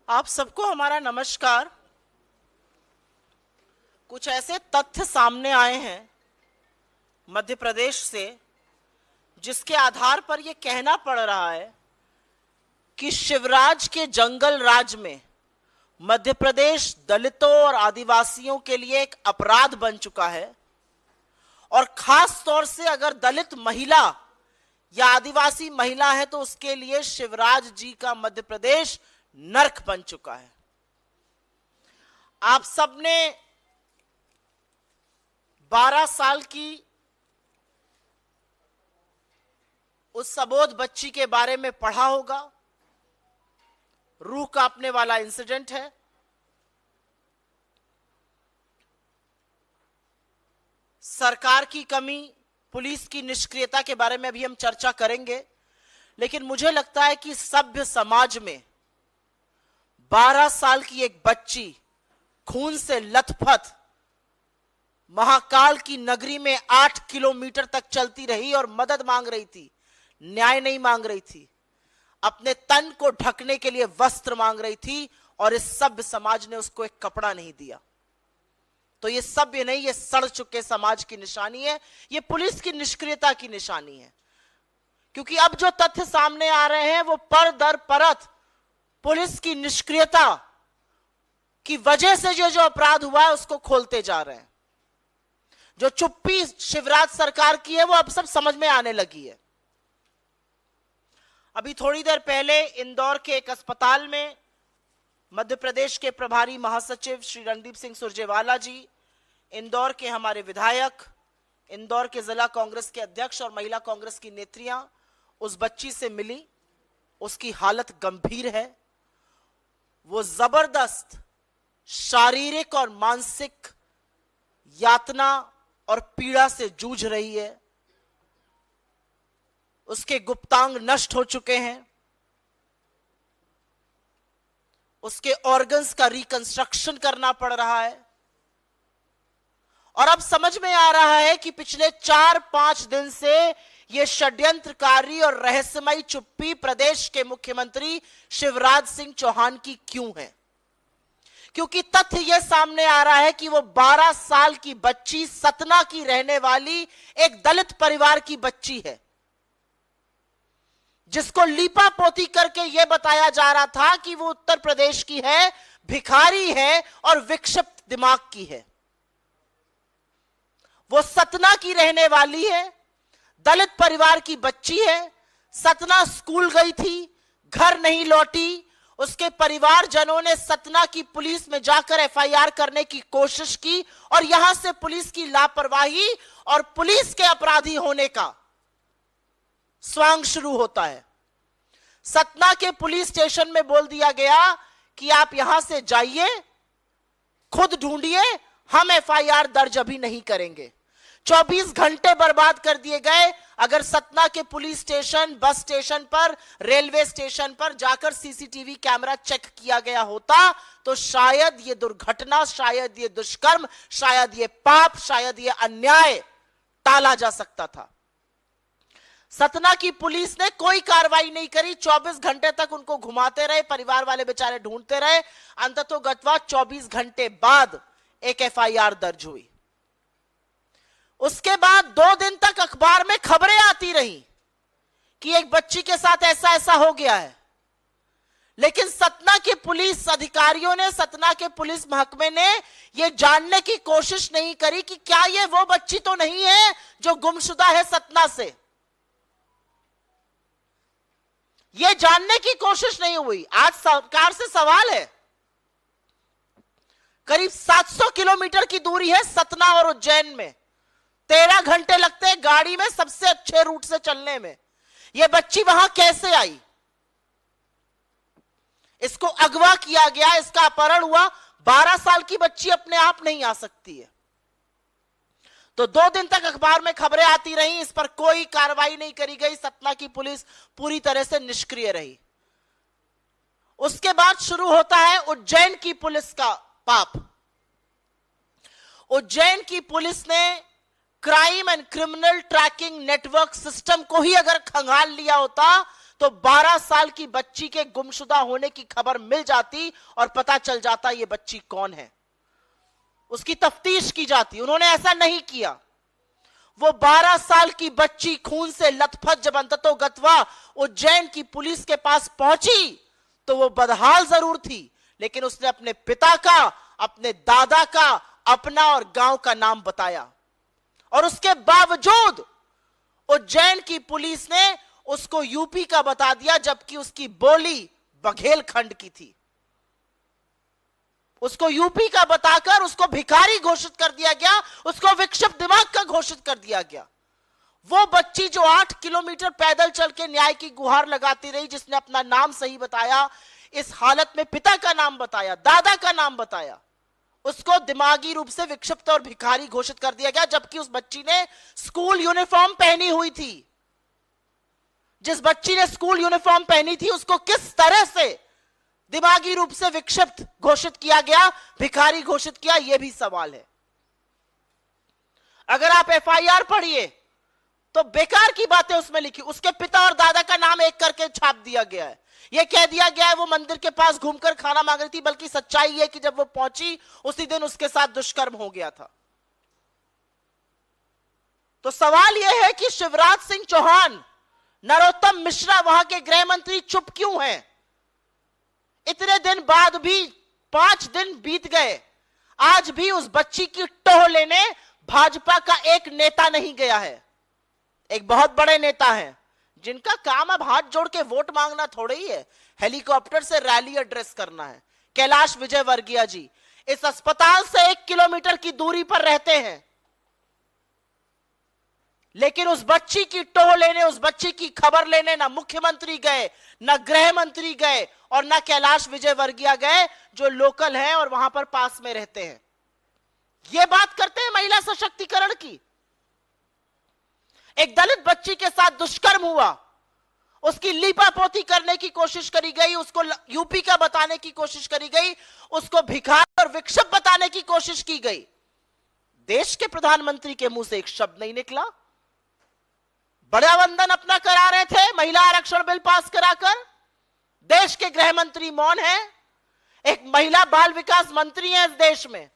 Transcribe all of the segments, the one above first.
आप सबको हमारा नमस्कार। कुछ ऐसे तथ्य सामने आए हैं मध्य प्रदेश से जिसके आधार पर यह कहना पड़ रहा है कि शिवराज के जंगल राज में मध्य प्रदेश दलितों और आदिवासियों के लिए एक अपराध बन चुका है। और खास तौर से अगर दलित महिला या आदिवासी महिला है तो उसके लिए शिवराज जी का मध्य प्रदेश नर्क बन चुका है। आप सबने 12 साल की उस सबोध बच्ची के बारे में पढ़ा होगा। रूह कांपने वाला इंसिडेंट है। सरकार की कमी, पुलिस की निष्क्रियता के बारे में अभी हम चर्चा करेंगे, लेकिन मुझे लगता है कि सभ्य समाज में 12 साल की एक बच्ची खून से लथपथ महाकाल की नगरी में 8 किलोमीटर तक चलती रही और मदद मांग रही थी, न्याय नहीं मांग रही थी, अपने तन को ढकने के लिए वस्त्र मांग रही थी, और इस सभ्य समाज ने उसको एक कपड़ा नहीं दिया। तो ये सभ्य नहीं, ये सड़ चुके समाज की निशानी है, ये पुलिस की निष्क्रियता की निशानी है। क्योंकि अब जो तथ्य सामने आ रहे हैं वो पर दर परत पुलिस की निष्क्रियता की वजह से जो अपराध हुआ है उसको खोलते जा रहे हैं। जो चुप्पी शिवराज सरकार की है वो अब सब समझ में आने लगी है। अभी थोड़ी देर पहले इंदौर के एक अस्पताल में मध्य प्रदेश के प्रभारी महासचिव श्री रणदीप सिंह सुरजेवाला जी, इंदौर के हमारे विधायक, इंदौर के जिला कांग्रेस के अध्यक्ष और महिला कांग्रेस की नेत्रियां उस बच्ची से मिली। उसकी हालत गंभीर है। वो जबरदस्त शारीरिक और मानसिक यातना और पीड़ा से जूझ रही है। उसके गुप्तांग नष्ट हो चुके हैं। उसके ऑर्गन्स का रिकंस्ट्रक्शन करना पड़ रहा है। और अब समझ में आ रहा है कि पिछले 4-5 दिन से यह षड्यंत्रकारी और रहस्यमयी चुप्पी प्रदेश के मुख्यमंत्री शिवराज सिंह चौहान की क्यों है। क्योंकि तथ्य यह सामने आ रहा है कि वो 12 साल की बच्ची, सतना की रहने वाली एक दलित परिवार की बच्ची है, जिसको लीपा पोती करके यह बताया जा रहा था कि वो उत्तर प्रदेश की है, भिखारी है और विक्षिप्त दिमाग की है। वो सतना की रहने वाली है, दलित परिवार की बच्ची है। सतना स्कूल गई थी, घर नहीं लौटी। उसके परिवारजनों ने सतना की पुलिस में जाकर एफआईआर करने की कोशिश की, और यहां से पुलिस की लापरवाही और पुलिस के अपराधी होने का स्वांग शुरू होता है। सतना के पुलिस स्टेशन में बोल दिया गया कि आप यहां से जाइए, खुद ढूंढिए, हम एफआईआर दर्ज अभी नहीं करेंगे। 24 घंटे बर्बाद कर दिए गए। अगर सतना के पुलिस स्टेशन, बस स्टेशन पर, रेलवे स्टेशन पर जाकर सीसीटीवी कैमरा चेक किया गया होता तो शायद ये दुर्घटना, शायद ये दुष्कर्म, शायद ये पाप, शायद ये अन्याय टाला जा सकता था। सतना की पुलिस ने कोई कार्रवाई नहीं करी। 24 घंटे तक उनको घुमाते रहे, परिवार वाले बेचारे ढूंढते रहे। अंततोगत्वा 24 घंटे बाद एक एफआईआर दर्ज हुई। उसके बाद 2 दिन तक अखबार में खबरें आती रही कि एक बच्ची के साथ ऐसा ऐसा हो गया है। लेकिन सतना के पुलिस अधिकारियों ने, सतना के पुलिस महकमे ने यह जानने की कोशिश नहीं करी कि क्या यह वो बच्ची तो नहीं है जो गुमशुदा है सतना से। यह जानने की कोशिश नहीं हुई। आज सरकार से सवाल है, करीब 700 किलोमीटर की दूरी है सतना और उज्जैन में। 13 घंटे लगते हैं गाड़ी में सबसे अच्छे रूट से चलने में। यह बच्ची वहां कैसे आई? इसको अगवा किया गया, इसका अपहरण हुआ। 12 साल की बच्ची अपने आप नहीं आ सकती है। तो 2 दिन तक अखबार में खबरें आती रही, इस पर कोई कार्रवाई नहीं करी गई। सतना की पुलिस पूरी तरह से निष्क्रिय रही। उसके बाद शुरू होता है उज्जैन की पुलिस का पाप। उज्जैन की पुलिस ने crime and criminal tracking network system को ही अगर खंगाल लिया होता तो 12 साल की बच्ची के गुमशुदा होने की खबर मिल जाती और पता चल जाता ये बच्ची कौन है, उसकी तफ्तीश की जाती। उन्होंने ऐसा नहीं किया। वो 12 साल की बच्ची खून से लथपथ जब अंततोगत्वा उज्जैन की पुलिस के पास पहुंची तो वो बदहाल जरूर थी, लेकिन उसने अपने पिता का, अपने दादा का, अपना और गांव का नाम बताया। और उसके बावजूद उज्जैन की पुलिस ने उसको यूपी का बता दिया, जबकि उसकी बोली बघेलखंड की थी। उसको यूपी का बताकर उसको भिखारी घोषित कर दिया गया, उसको विक्षिप्त दिमाग का घोषित कर दिया गया। वो बच्ची जो 8 किलोमीटर पैदल चल के न्याय की गुहार लगाती रही, जिसने अपना नाम सही बताया, इस हालत में पिता का नाम बताया, दादा का नाम बताया, उसको दिमागी रूप से विक्षिप्त और भिखारी घोषित कर दिया गया। जबकि उस बच्ची ने स्कूल यूनिफॉर्म पहनी हुई थी। जिस बच्ची ने स्कूल यूनिफॉर्म पहनी थी उसको किस तरह से दिमागी रूप से विक्षिप्त घोषित किया गया, भिखारी घोषित किया, यह भी सवाल है। अगर आप एफआईआर पढ़िए तो बेकार की बातें उसमें लिखी। उसके पिता और दादा का नाम एक करके छाप दिया गया है। यह कह दिया गया है वो मंदिर के पास घूमकर खाना मांग रही थी, बल्कि सच्चाई है कि जब वो पहुंची उसी दिन उसके साथ दुष्कर्म हो गया था। तो सवाल यह है कि शिवराज सिंह चौहान, नरोत्तम मिश्रा, वहां के गृह मंत्री चुप क्यों हैं? इतने दिन बाद भी, 5 दिन बीत गए, आज भी उस बच्ची की टोह लेने भाजपा का एक नेता नहीं गया है। एक बहुत बड़े नेता हैं जिनका काम अब हाथ जोड़ के वोट मांगना थोड़ा ही है, हेलीकॉप्टर से रैली एड्रेस करना है। कैलाश विजयवर्गीय जी इस अस्पताल से 1 किलोमीटर की दूरी पर रहते हैं, लेकिन उस बच्ची की टोह लेने, उस बच्ची की खबर लेने ना मुख्यमंत्री गए, ना गृह मंत्री गए और ना कैलाश विजयवर्गीय गए, जो लोकल हैं और वहां पर पास में रहते हैं। ये बात करते हैं महिला सशक्तिकरण की। एक दलित बच्ची के साथ दुष्कर्म हुआ, उसकी लीपापोती करने की कोशिश करी गई, उसको यूपी का बताने की कोशिश करी गई, उसको भिखारी और विक्षिप्त बताने की कोशिश की गई। देश के प्रधानमंत्री के मुंह से एक शब्द नहीं निकला। बड़ा वंदन अपना करा रहे थे महिला आरक्षण बिल पास कराकर। देश के गृह मंत्री मौन है। एक महिला बाल विकास मंत्री है इस देश में,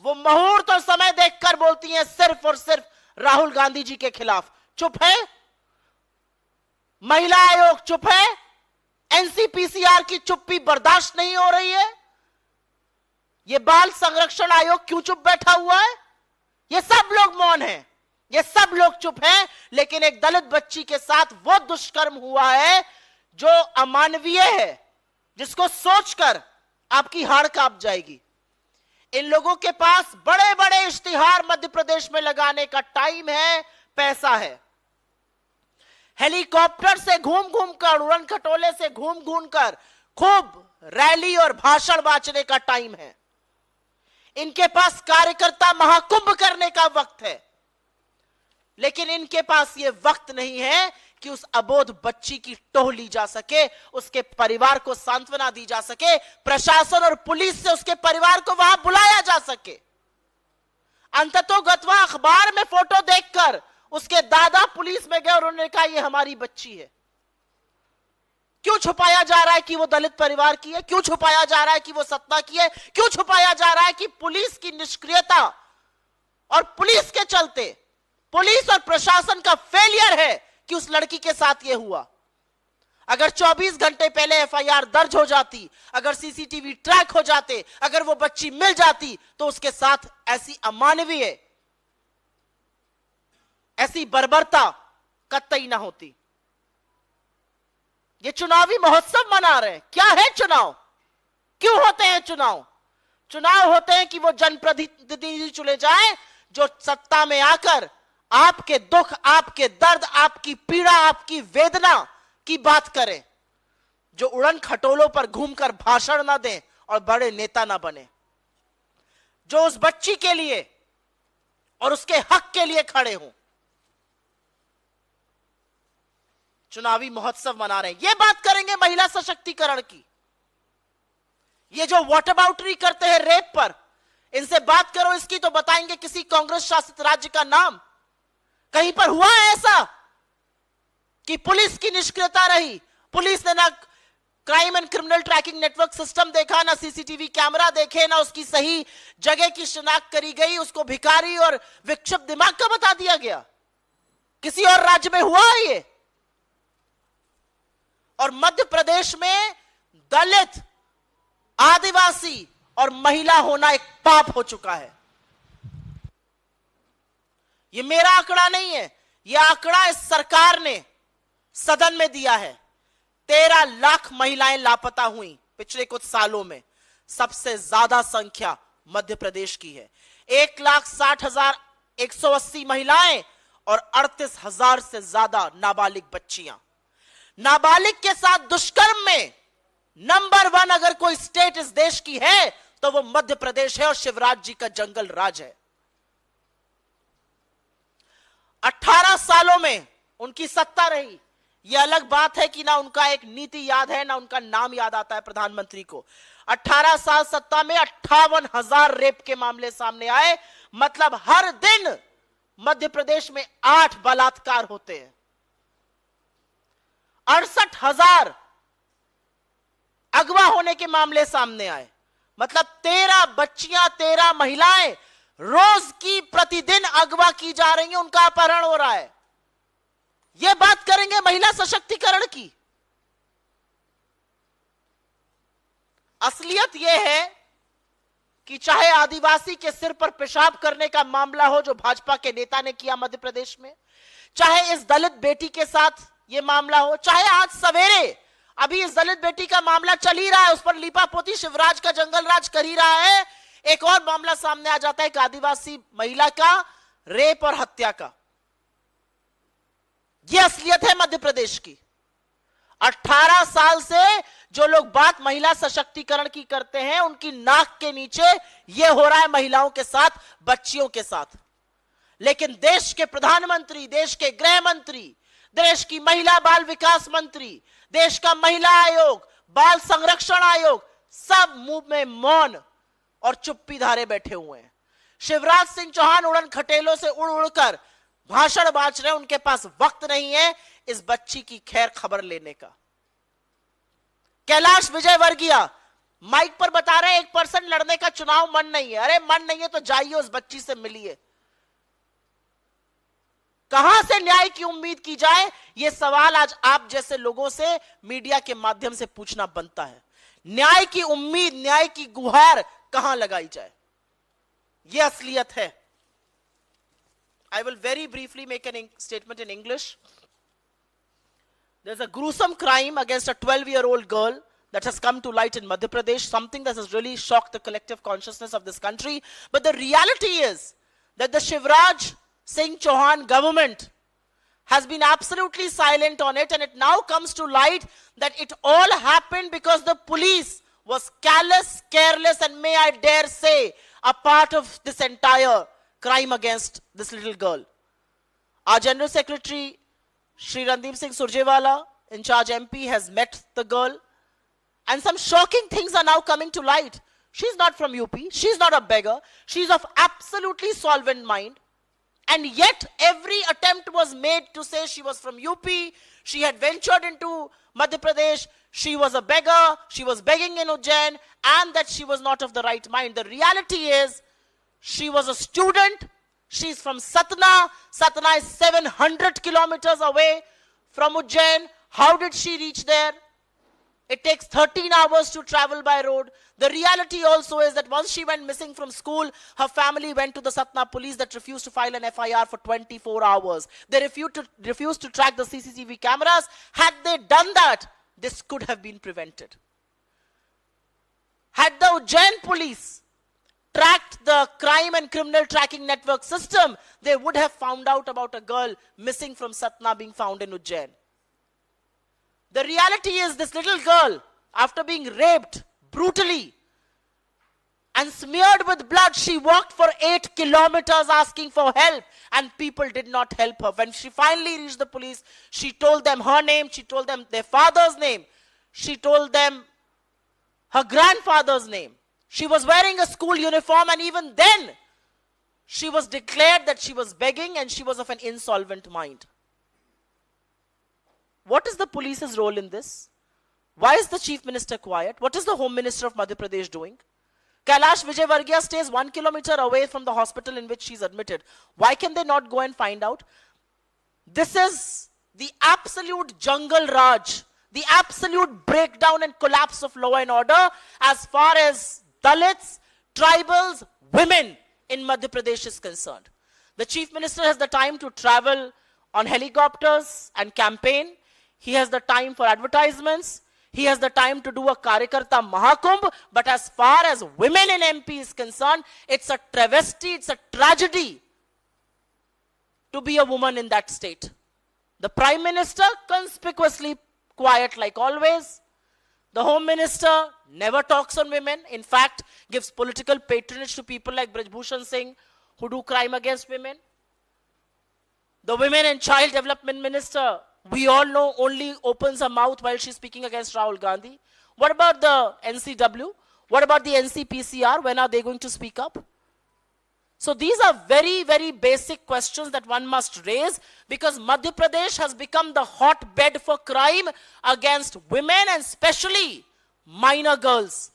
वो मुहूर्त और समय देखकर बोलती हैं सिर्फ और सिर्फ राहुल गांधी जी के खिलाफ। चुप है। महिला आयोग चुप है। एनसीपीसीआर की चुप्पी बर्दाश्त नहीं हो रही है। ये बाल संरक्षण आयोग क्यों चुप बैठा हुआ है? ये सब लोग मौन हैं, ये सब लोग चुप हैं। लेकिन एक दलित बच्ची के साथ वो दुष्कर्म हुआ है जो अमानवीय है, जिसको सोचकर आपकी हाड़ कांप जाएगी। इन लोगों के पास बड़े बड़े इश्तिहार मध्य प्रदेश में लगाने का टाइम है, पैसा है। हेलीकॉप्टर से घूम घूम कर, उड़न खटोले से घूम घूम कर खूब रैली और भाषण बांटने का टाइम है। इनके पास कार्यकर्ता महाकुंभ करने का वक्त है, लेकिन इनके पास यह वक्त नहीं है कि उस अबोध बच्ची की टोह ली जा सके, उसके परिवार को सांत्वना दी जा सके, प्रशासन और पुलिस से उसके परिवार को वहां बुलाया जा सके। अंततोगत्वा अखबार में फोटो देखकर उसके दादा पुलिस में गए और उन्होंने कहा यह हमारी बच्ची है। क्यों छुपाया जा रहा है कि वो दलित परिवार की है? क्यों छुपाया जा रहा है कि वो सतना की है? क्यों छुपाया जा रहा है कि पुलिस की निष्क्रियता और पुलिस के चलते, पुलिस और प्रशासन का फेलियर है कि उस लड़की के साथ यह हुआ? अगर 24 घंटे पहले एफआईआर दर्ज हो जाती, अगर सीसीटीवी ट्रैक हो जाते, अगर वो बच्ची मिल जाती, तो उसके साथ ऐसी अमानवीय, ऐसी बर्बरता कतई ना होती। ये चुनावी महोत्सव मना रहे हैं। क्या है चुनाव? क्यों होते हैं चुनाव? चुनाव होते हैं कि वो जनप्रतिनिधि चुने जाएं जो सत्ता में आकर आपके दुख, आपके दर्द, आपकी पीड़ा, आपकी वेदना की बात करें, जो उड़न खटोलों पर घूमकर भाषण ना दें और बड़े नेता ना बने, जो उस बच्ची के लिए और उसके हक के लिए खड़े हों। चुनावी महोत्सव मना रहे हैं। ये बात करेंगे महिला सशक्तिकरण की। ये जो वॉटअबाउटरी करते हैं रेप पर, इनसे बात करो इसकी तो बताएंगे किसी कांग्रेस शासित राज्य का नाम। कहीं पर हुआ है ऐसा कि पुलिस की निष्क्रियता रही। पुलिस ने ना crime and criminal tracking network system देखा, ना सीसीटीवी कैमरा देखे, ना उसकी सही जगह की शिनाख्त करी गई, उसको भिखारी और विक्षिप्त दिमाग का बता दिया गया। किसी और राज्य में हुआ है ये? और मध्य प्रदेश में दलित, आदिवासी और महिला होना एक पाप हो चुका है। ये मेरा आंकड़ा नहीं है, यह आंकड़ा इस सरकार ने सदन में दिया है। 13 लाख महिलाएं लापता हुई पिछले कुछ सालों में। सबसे ज्यादा संख्या मध्य प्रदेश की है। 1,60,180 महिलाएं और 38,000 से ज्यादा नाबालिग बच्चियां। नाबालिग के साथ दुष्कर्म में नंबर 1 अगर कोई स्टेट इस देश की है तो वो मध्य प्रदेश है और शिवराज जी का जंगल राज है। 18 सालों में उनकी सत्ता रही। यह अलग बात है कि ना उनका एक नीति याद है, ना उनका नाम याद आता है प्रधानमंत्री को। 18 साल सत्ता में 58,000 रेप के मामले सामने आए। मतलब हर दिन मध्य प्रदेश में 8 बलात्कार होते हैं। 68,000 अगवा होने के मामले सामने आए। मतलब 13 बच्चियां, 13 महिलाएं रोज की प्रतिदिन अगवा की जा रही हैं, उनका अपहरण हो रहा है। यह बात करेंगे महिला सशक्तिकरण की। असलियत यह है कि चाहे आदिवासी के सिर पर पेशाब करने का मामला हो जो भाजपा के नेता ने किया मध्य प्रदेश में, चाहे इस दलित बेटी के साथ यह मामला हो, चाहे आज सवेरे अभी इस दलित बेटी का मामला चल ही रहा है, उस पर लीपापोती शिवराज का जंगल राज कर ही रहा है। एक और मामला सामने आ जाता है एक आदिवासी महिला का रेप और हत्या का। यह असलियत है मध्य प्रदेश की। 18 साल से जो लोग बात महिला सशक्तिकरण की करते हैं, उनकी नाक के नीचे यह हो रहा है महिलाओं के साथ, बच्चियों के साथ। लेकिन देश के प्रधानमंत्री, देश के गृह मंत्री, देश की महिला बाल विकास मंत्री, देश का महिला आयोग, बाल संरक्षण आयोग, सब मुंह में मौन और चुप्पी धारे बैठे हुए हैं। शिवराज सिंह चौहान उड़न खटेलों से उड़ उड़कर भाषण बांच रहे हैं। उनके पास वक्त नहीं है इस बच्ची की खैर खबर लेने का। कैलाश विजयवर्गीय माइक पर बता रहे हैं 1% लड़ने का चुनाव मन नहीं है। अरे मन नहीं है तो जाइए उस बच्ची से मिलिए। कहां से न्याय की उम्मीद की जाए, यह सवाल आज आप जैसे लोगों से मीडिया के माध्यम से पूछना बनता है। न्याय की उम्मीद, न्याय की गुहार कहां लगाई जाए, यह असलियत है। I will very briefly make a statement in English. There's a gruesome crime against a 12-year-old girl that has come to light in Madhya Pradesh, something that has really shocked the collective consciousness of this country. But the reality is that the Shivraj Singh Chauhan government has been absolutely silent on it, and it now comes to light that it all happened because the police was callous, careless, and may I dare say, a part of this entire crime against this little girl. Our General Secretary, Shri Randeep Singh Surjewala, in charge MP, has met the girl, and some shocking things are now coming to light. She's not from UP, she's not a beggar, she's of absolutely solvent mind, and yet every attempt was made to say she was from UP, she had ventured into Madhya Pradesh, she was a beggar, she was begging in Ujjain, and that she was not of the right mind. The reality is, she was a student. She's from Satna. Satna is 700 kilometers away from Ujjain. How did she reach there? It takes 13 hours to travel by road. The reality also is that once she went missing from school, her family went to the Satna police that refused to file an FIR for 24 hours. They refused to track the CCTV cameras. Had they done that, this could have been prevented. Had the Ujjain police tracked the crime and criminal tracking network system, they would have found out about a girl missing from Satna being found in Ujjain. The reality is this little girl, after being raped brutally and smeared with blood, she walked for 8 kilometers asking for help, and people did not help her. When she finally reached the police, she told them her name, she told them their father's name, she told them her grandfather's name. She was wearing a school uniform, and even then, she was declared that she was begging and she was of an insolvent mind. What is the police's role in this? Why is the chief minister quiet? What is the home minister of Madhya Pradesh doing? Kailash Vijayvargiya stays 1 kilometer away from the hospital in which she's admitted. Why can they not go and find out? This is the absolute jungle raj, the absolute breakdown and collapse of law and order as far as Dalits, tribals, women in Madhya Pradesh is concerned. The chief minister has the time to travel on helicopters and campaign. He has the time for advertisements. He has the time to do a Karyakarta Mahakumbh. But as far as women in MP is concerned, it's a travesty, it's a tragedy to be a woman in that state. The Prime Minister, conspicuously quiet like always. The Home Minister never talks on women. In fact, gives political patronage to people like Brij Bhushan Singh who do crime against women. The Women and Child Development Minister, we all know, only opens her mouth while she's speaking against Rahul Gandhi. What about the NCW? What about the NCPCR? When are they going to speak up? So these are very, very basic questions that one must raise, because Madhya Pradesh has become the hotbed for crime against women and especially minor girls.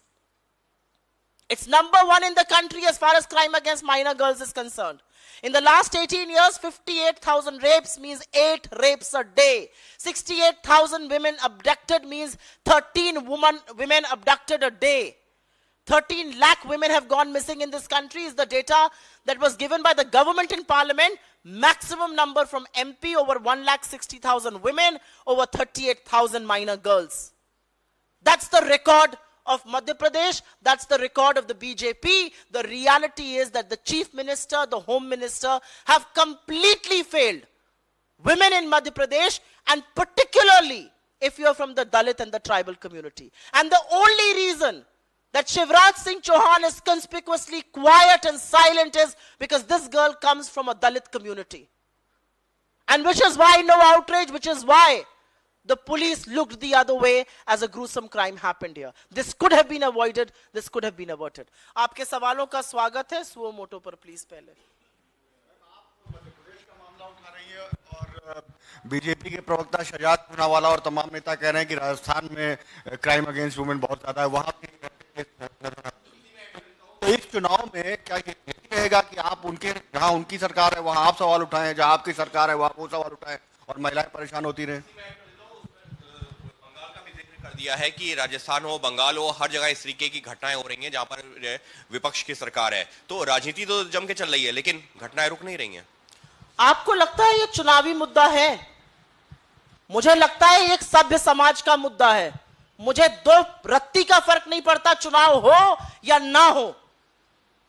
It's number 1 in the country as far as crime against minor girls is concerned. In the last 18 years, 58,000 rapes means 8 rapes a day. 68,000 women abducted means 13 women abducted a day. 13 lakh women have gone missing in this country is the data that was given by the government in parliament. Maximum number from MP, over 1,60,000 women, over 38,000 minor girls. That's the record of Madhya Pradesh. That's the record of the BJP. The reality is that the chief minister, the home minister have completely failed women in Madhya Pradesh, and particularly if you're from the Dalit and the tribal community. And the only reason that Shivraj Singh Chauhan is conspicuously quiet and silent is because this girl comes from a Dalit community. And which is why no outrage, which is why the police looked the other way as a gruesome crime happened here. This could have been avoided, this could have been averted. आपके सवालों का स्वागत है, suo motu पर please पहले। आप मध्य प्रदेश का मामला उठा रही है और बीजेपी के प्रवक्ता शहजाद पूनावाला और तमाम नेता कह रहे हैं कि राजस्थान में क्राइम अगेंस्ट वुमेन बहुत ज्यादा है। वहां तो इस चुनाव में क्या ये रहेगा कि आप उनके, जहां उनकी सरकार है वहां आप सवाल उठाएं, जहां आपकी सरकार है वहां वो सवाल उठाएं और महिलाएं परेशान होती रहें? बंगाल का भी जिक्र कर दिया है कि राजस्थान हो, बंगाल हो, हर जगह इस तरीके की घटनाएं हो रही हैं जहां पर विपक्ष की सरकार है। तो राजनीति तो जम के चल रही है लेकिन घटनाएं रुक नहीं रही हैं। आपको लगता है ये चुनावी मुद्दा है? मुझे लगता है एक सभ्य समाज का मुद्दा है। मुझे 2 रत्ती का फर्क नहीं पड़ता चुनाव हो या ना हो।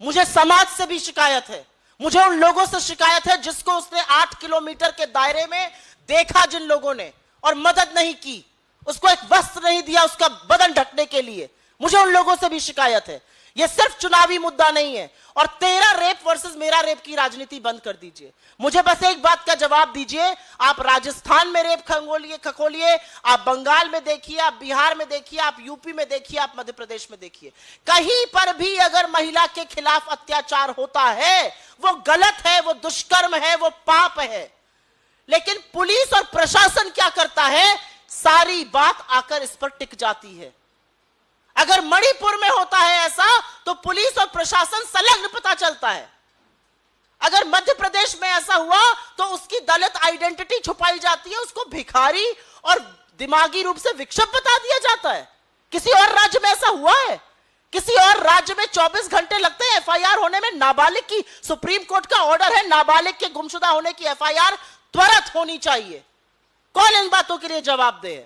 मुझे समाज से भी शिकायत है। मुझे उन लोगों से शिकायत है जिसको उसने 8 किलोमीटर के दायरे में देखा, जिन लोगों ने, और मदद नहीं की, उसको एक वस्त्र नहीं दिया उसका बदन ढकने के लिए। मुझे उन लोगों से भी शिकायत है। यह सिर्फ चुनावी मुद्दा नहीं है। और 13 रेप वर्सेस मेरा रेप की राजनीति बंद कर दीजिए। मुझे बस एक बात का जवाब दीजिए, आप राजस्थान में रेप खंगोलिए, आप बंगाल में देखिए, आप बिहार में देखिए, आप यूपी में देखिए, आप मध्य प्रदेश में देखिए, कहीं पर भी अगर महिला के खिलाफ अत्याचार होता है वो गलत है, वो दुष्कर्म है, वो पाप है। लेकिन पुलिस और प्रशासन क्या करता है? सारी बात आकर इस पर टिक जाती है। अगर मणिपुर में होता है ऐसा तो पुलिस और प्रशासन संलग्न पता चलता है। अगर मध्य प्रदेश में ऐसा हुआ तो उसकी दलित आइडेंटिटी छुपाई जाती है, उसको भिखारी और दिमागी रूप से विक्षिप्त बता दिया जाता है। किसी और राज्य में ऐसा हुआ है? किसी और राज्य में 24 घंटे लगते हैं एफआईआर होने में? नाबालिग की सुप्रीम कोर्ट का ऑर्डर है, नाबालिग के गुमशुदा होने की एफआईआर त्वरित होनी चाहिए। कौन इन बातों के लिए जवाब दे?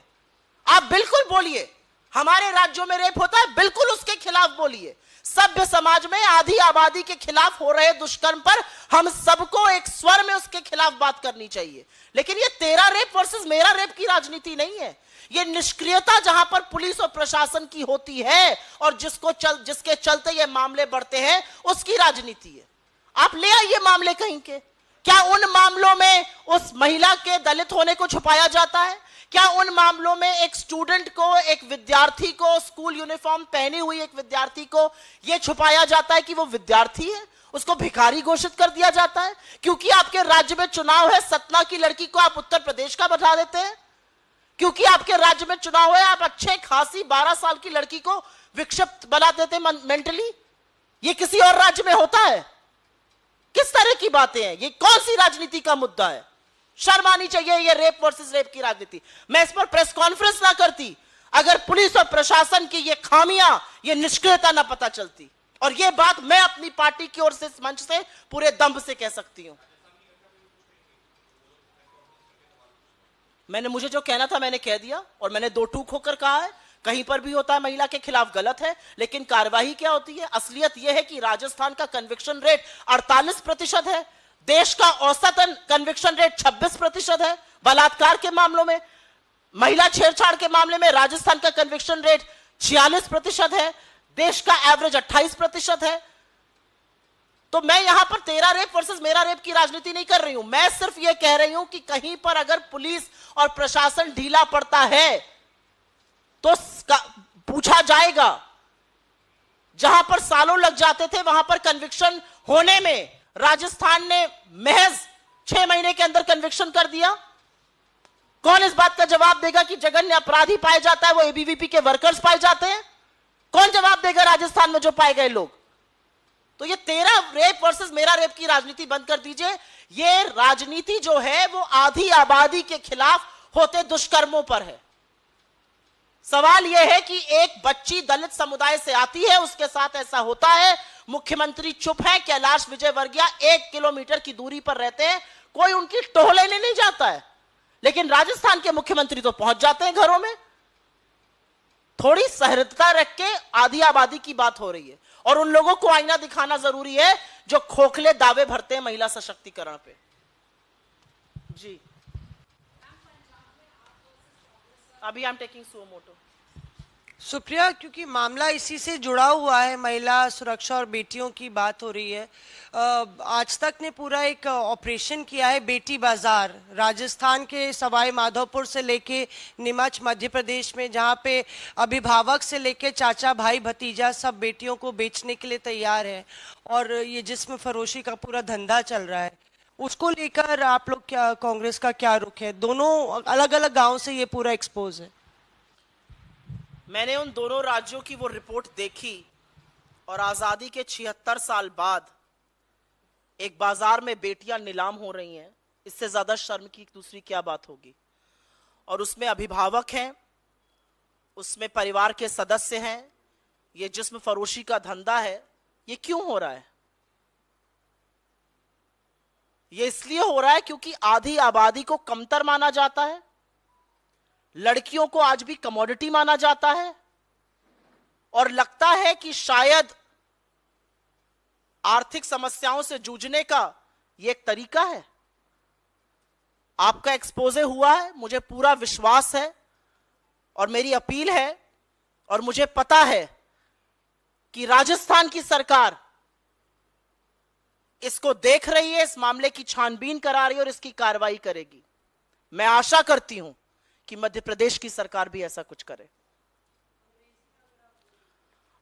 आप बिल्कुल बोलिए। हमारे राज्यों में रेप होता है, बिल्कुल उसके खिलाफ बोलिए। सभ्य समाज में आधी आबादी के खिलाफ हो रहे दुष्कर्म पर हम सबको एक स्वर में उसके खिलाफ बात करनी चाहिए। लेकिन ये 13 रेप वर्सेस मेरा रेप की राजनीति नहीं है। ये निष्क्रियता जहां पर पुलिस और प्रशासन की होती है और जिसके चलते ये मामले बढ़ते हैं, उसकी राजनीति है। आप ले आइए मामले कहीं के। क्या उन मामलों में उस महिला के दलित होने को छुपाया जाता है? क्या उन मामलों में एक स्टूडेंट को, एक विद्यार्थी को, स्कूल यूनिफॉर्म पहनी हुई एक विद्यार्थी को यह छुपाया जाता है कि वो विद्यार्थी है? उसको भिखारी घोषित कर दिया जाता है क्योंकि आपके राज्य में चुनाव है, सतना की लड़की को आप उत्तर प्रदेश का बता देते हैं? क्योंकि आपके राज्य में चुनाव है, आप अच्छे खासी 12 साल की लड़की को विक्षिप्त बना देते मेंटली। ये किसी और राज्य में होता है? किस तरह की बातें हैं ये? कौन सी राजनीति का मुद्दा है? शर्म आनी चाहिए। ये रेप वर्सेस रेप की राजनीति। मैं इस पर प्रेस कॉन्फ्रेंस ना करती अगर पुलिस और प्रशासन की ये खामियां, ये निष्क्रियता ना पता चलती। और ये बात मैं अपनी पार्टी की ओर से इस मंच से पूरे दम्भ से कह सकती हूं। मुझे जो कहना था मैंने कह दिया, और मैंने दो टूक होकर कहा है। कहीं पर भी होता है महिला के खिलाफ गलत है, लेकिन कार्रवाई क्या होती है? असलियत यह है कि राजस्थान का कन्विक्शन रेट 48% है, देश का औसतन कन्विक्शन रेट 26% है। बलात्कार के मामलों में, महिला छेड़छाड़ के मामले में राजस्थान का कन्विक्शन रेट 46% है, देश का एवरेज 28% है। तो मैं यहां पर तेरा रेप वर्सेस मेरा रेप की राजनीति नहीं कर रही हूं। मैं सिर्फ यह कह रही हूं कि कहीं पर अगर पुलिस और प्रशासन ढीला पड़ता है तो पूछा जाएगा। जहां पर सालों लग जाते थे वहां पर कन्विक्शन होने में राजस्थान ने महज 6 महीने के अंदर कन्विक्शन कर दिया। कौन इस बात का जवाब देगा कि जघन्य अपराधी पाए जाता है वो एबीवीपी के वर्कर्स पाए जाते हैं? कौन जवाब देगा राजस्थान में जो पाए गए लोग? तो ये तेरा रेप वर्सेस मेरा रेप की राजनीति बंद कर दीजिए। ये राजनीति जो है वो आधी आबादी के खिलाफ होते दुष्कर्मों पर है। सवाल यह है कि एक बच्ची दलित समुदाय से आती है, उसके साथ ऐसा होता है, मुख्यमंत्री चुप है। कैलाश विजयवर्गीय 1 किलोमीटर की दूरी पर रहते हैं, कोई उनकी टोह लेने नहीं जाता है। लेकिन राजस्थान के मुख्यमंत्री तो पहुंच जाते हैं घरों में। थोड़ी सहृदता रख के आधी आबादी की बात हो रही है, और उन लोगों को आईना दिखाना जरूरी है जो खोखले दावे भरते हैं महिला सशक्तिकरण पे। जी, अभी I am taking suo motu. Supriya, क्योंकि मामला इसी से जुड़ा हुआ है, महिला सुरक्षा और बेटियों की बात हो रही है। आज तक ने पूरा एक ऑपरेशन किया है बेटी बाजार, राजस्थान के सवाई माधोपुर से लेके नीमच मध्य प्रदेश में, जहां पे अभिभावक से लेके चाचा भाई भतीजा सब बेटियों को बेचने के लिए तैयार है। और ये जिस्म फरोशी का पूरा धंधा चल रहा है। उसको लेकर आप लोग क्या, कांग्रेस का क्या रुख है? दोनों अलग अलग गांव से ये पूरा एक्सपोज है। मैंने उन दोनों राज्यों की वो रिपोर्ट देखी, और आजादी के 76 साल बाद एक बाजार में बेटियां नीलाम हो रही हैं, इससे ज्यादा शर्म की दूसरी क्या बात होगी? और उसमें अभिभावक हैं, उसमें परिवार के सदस्य हैं। ये जिस्म फरोशी का धंधा है। ये क्यों हो रहा है? ये इसलिए हो रहा है क्योंकि आधी आबादी को कमतर माना जाता है, लड़कियों को आज भी कमोडिटी माना जाता है, और लगता है कि शायद आर्थिक समस्याओं से जूझने का यह एक तरीका है। आपका एक्सपोजे हुआ है, मुझे पूरा विश्वास है, और मेरी अपील है, और मुझे पता है कि राजस्थान की सरकार इसको देख रही है, इस मामले की छानबीन करा रही है और इसकी कार्रवाई करेगी। मैं आशा करती हूं कि मध्य प्रदेश की सरकार भी ऐसा कुछ करे।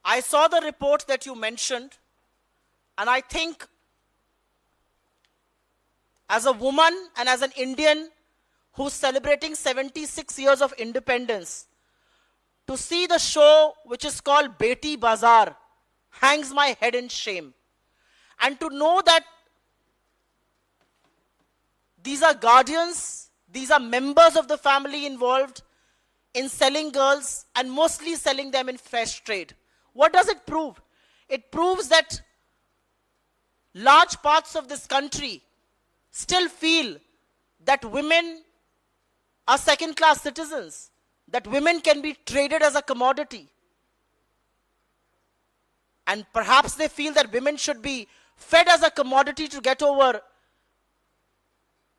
I saw the report that you mentioned, and I think as a woman and as an Indian who's celebrating 76 years of independence, to see the show which is called Beti Bazaar hangs my head in shame. And to know that these are guardians, these are members of the family involved in selling girls, and mostly selling them in fresh trade. What does it prove? It proves that large parts of this country still feel that women are second-class citizens, that women can be traded as a commodity. And perhaps they feel that women should be fed as a commodity to get over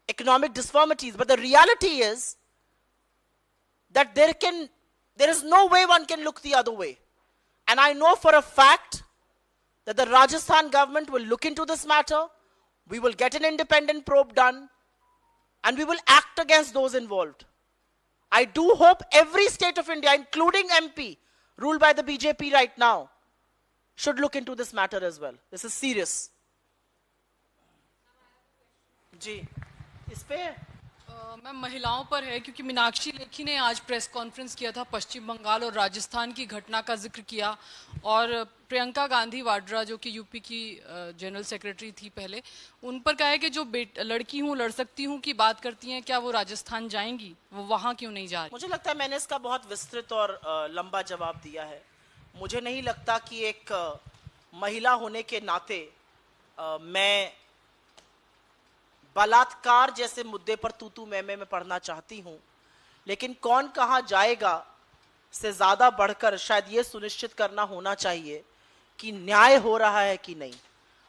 economic disformities. But the reality is that there is no way one can look the other way. And I know for a fact that the Rajasthan government will look into this matter, we will get an independent probe done, and we will act against those involved. I do hope every state of India, including MP, ruled by the BJP right now, should look into this matter as well. This is serious. जी, इस पे ma'am महिलाओं पर है, क्योंकि मीनाक्षी लेखी ने आज press conference किया था, पश्चिम बंगाल और राजस्थान की घटना का जिक्र किया, और प्रियंका गांधी वाड्रा जो कि यूपी की जनरल सेक्रेटरी थी पहले, उन पर कहा है कि जो लड़की हूँ लड़ सकती हूँ की बात करती हैं, क्या वो राजस्थान जाएंगी, वो वहाँ क्यों नहीं जा रही? मुझे लगता है मैंने इसका बहुत विस्तृत और लंबा जवाब दिया है। मुझे नहीं लगता कि एक महिला होने के नाते मैं बलात्कार जैसे मुद्दे पर तू मैं में पढ़ना चाहती हूं, लेकिन कौन कहां जाएगा से ज्यादा बढ़कर शायद ये सुनिश्चित करना होना चाहिए कि न्याय हो रहा है कि नहीं,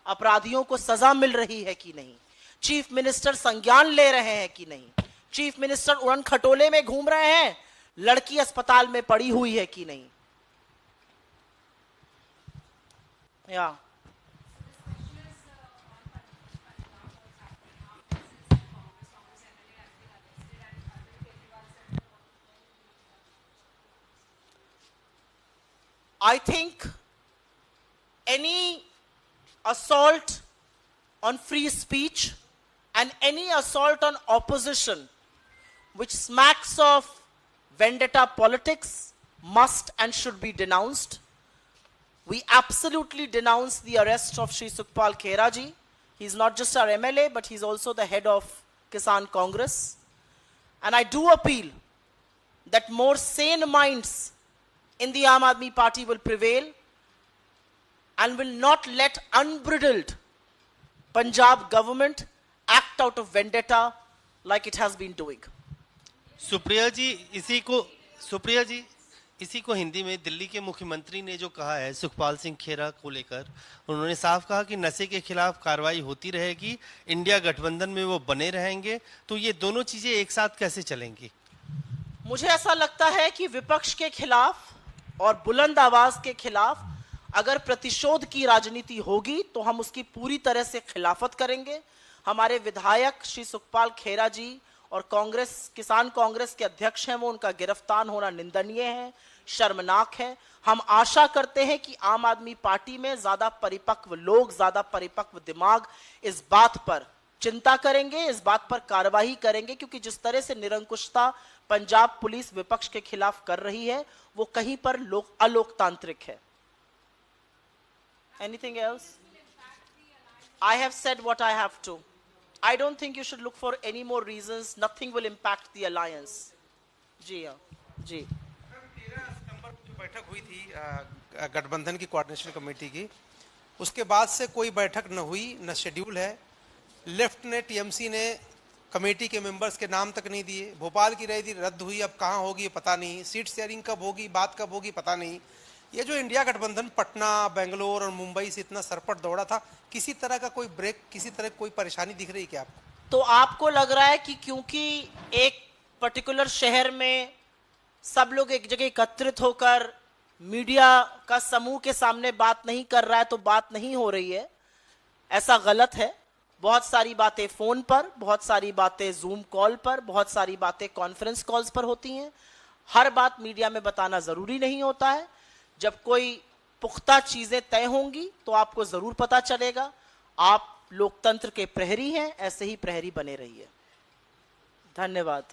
अपराधियों को सजा मिल रही है कि नहीं, चीफ मिनिस्टर संज्ञान ले रहे हैं कि नहीं, चीफ मिनिस्टर उड़न खटोले में घूम रहे हैं, लड़की अस्पताल में पड़ी हुई है कि नहीं। या I think any assault on free speech and any assault on opposition which smacks of vendetta politics must and should be denounced. We absolutely denounce the arrest of Shri Sukhpal Khera ji. He's not just our MLA, but he's also the head of Kisan Congress. And I do appeal that more sane minds in the Aam Aadmi Party will prevail and will not let unbridled Punjab government act out of vendetta like it has been doing. Supriya जी इसी को हिंदी में दिल्ली के मुख्यमंत्री ने जो कहा है सुखपाल सिंह खेरा को लेकर, उन्होंने साफ कहा कि नशे के खिलाफ कार्रवाई होती रहेगी, इंडिया गठबंधन में वो बने रहेंगे, तो ये दोनों चीजें एक साथ कैसे चलेंगी? मुझे ऐसा लगता है कि विपक्ष के खिलाफ और बुलंद आवाज के खिलाफ अगर प्रतिशोध की राजनीति होगी तो हम उसकी पूरी तरह से खिलाफत करेंगे। हमारे विधायक श्री सुखपाल खेरा जी और किसान कांग्रेस के अध्यक्ष हैं, वो उनका गिरफ्तार होना निंदनीय है, शर्मनाक है। हम आशा करते हैं कि आम आदमी पार्टी में ज्यादा परिपक्व लोग, ज्यादा परिपक्व दिमाग इस बात पर चिंता करेंगे, इस बात पर कार्रवाई करेंगे, क्योंकि जिस तरह से निरंकुशता पंजाब पुलिस विपक्ष के खिलाफ कर रही है वो कहीं पर अलोकतांत्रिक है। Anything else? I have said what I have to. I don't think you should look for any more reasons. Nothing will impact the alliance. जी हाँ, जी। 13 सितंबर को जो बैठक हुई थी गठबंधन की कोऑर्डिनेशन कमेटी की, उसके बाद से कोई बैठक न हुई, न शेड्यूल है। लेफ्ट ने, टीएमसी ने कमेटी के मेंबर्स के नाम तक नहीं दिए। भोपाल की रैली रद्द हुई, अब कहाँ होगी पता नहीं, सीट शेयरिंग कब होगी, बात कब होगी पता नहीं। ये जो इंडिया गठबंधन पटना, बेंगलोर और मुंबई से इतना सरपट दौड़ा था, किसी तरह का कोई ब्रेक, किसी तरह कोई परेशानी दिख रही क्या आपको? तो आपको लग रहा है कि क्योंकि एक पर्टिकुलर शहर में सब लोग एक जगह एकत्रित होकर मीडिया का समूह के सामने बात नहीं कर रहा है तो बात नहीं हो रही है? ऐसा गलत है। बहुत सारी बातें फोन पर, बहुत सारी बातें जूम कॉल पर, बहुत सारी बातें कॉन्फ्रेंस कॉल्स पर होती हैं। हर बात मीडिया में बताना जरूरी नहीं होता है। जब कोई पुख्ता चीजें तय होंगी तो आपको जरूर पता चलेगा। आप लोकतंत्र के प्रहरी हैं, ऐसे ही प्रहरी बने रहिए। धन्यवाद।